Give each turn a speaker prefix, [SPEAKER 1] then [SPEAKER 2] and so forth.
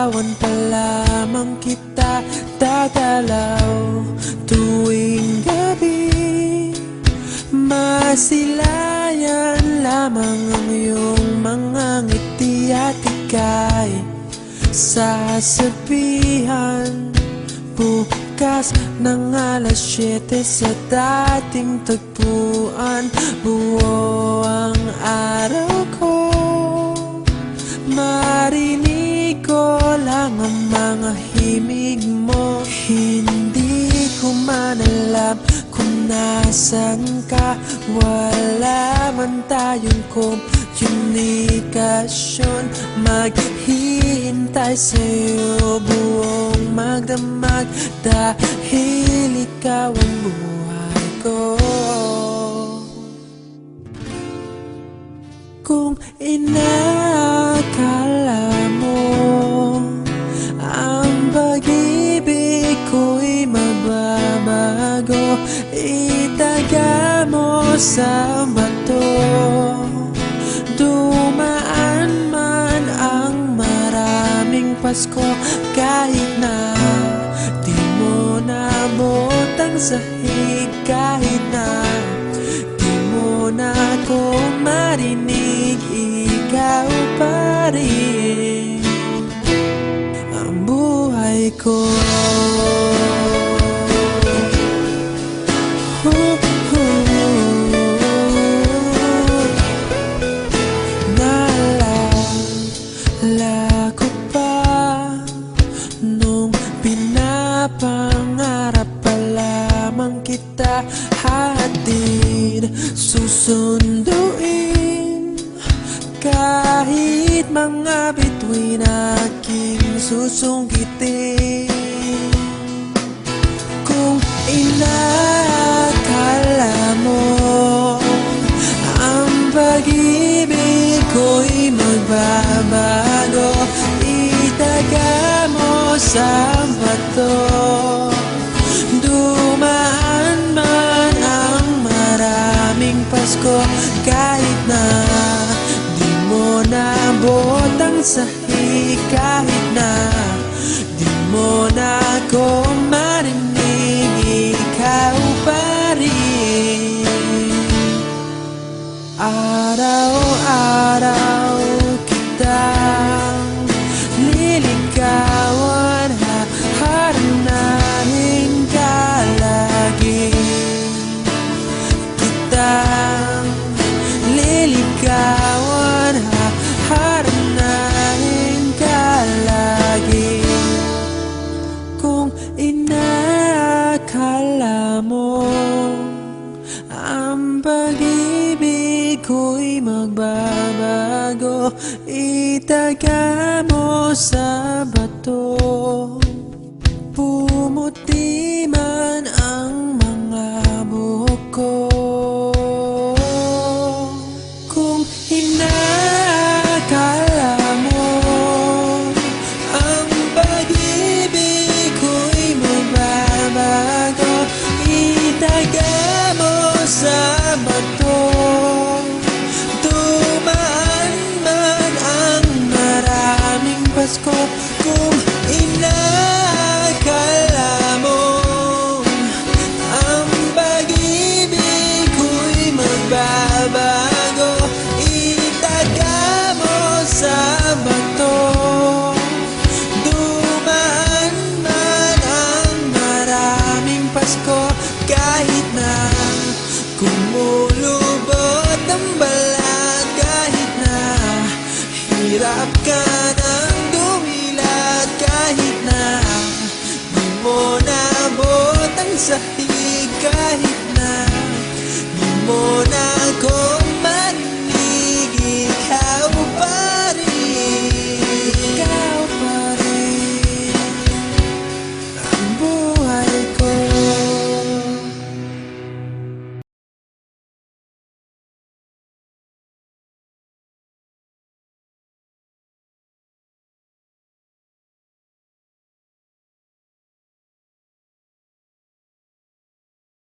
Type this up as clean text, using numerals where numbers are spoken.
[SPEAKER 1] Liligawan pa lamang kita, dadalaw tuwing gabi. Masilayan lamang ang iyong mga ngiti at ika'y sasabihan bukas ng alas 7 sa dating tagpuan. Buo ang araw ko, marinig ko lang ang mga himig mo. Hindi ko man alam kung nasan ka, wala man tayong komunikasyon. Maghihintay sa'yo buong magdamag, dahil ikaw ang buhay ko. Kung inakala mo ang pag-ibig ko'y mababago, itaga mo sa bato. Dumaan man ang maraming Pasko, kahit na di mo naabot ang sahig, kahit na di mo na ako marinig, ikaw pa rin ang buhay ko. Naalala ko pa nung pinapangarap pa lamang kita, hatid susunduin kahit mga bituin aking susungkitin. Kung inakala mo ang pag-ibig ko'y magbabago, itaga mo sa bato. Dumaan man ang maraming Pasko, kahit na di mo naabot ang sahig, kahit na di mo na ako marinig, ikaw pa rin. Araw-araw kitang liligawan, haharanahin ka lagi. Kitang liligawan, haharanahin ka lagi. Kung inakala mo ang pag-ibig ko'y magbabago, itaga mo sa bato. Pumuti man ang mga buhok ko. Kung inakala mo ang pag-ibig ko'y magbabago, itaga mo sa bato. Dumaan man ang maraming Pasko, kung inakala mo ang pag-ibig ko'y magbabago, itaga mo sa bato. Dumaan man ang maraming Pasko, kahit na kumulubot ang balat, kahit na hirap ka ng dumilat, kahit na di mo naabot ang sahig, kahit na di mo na ako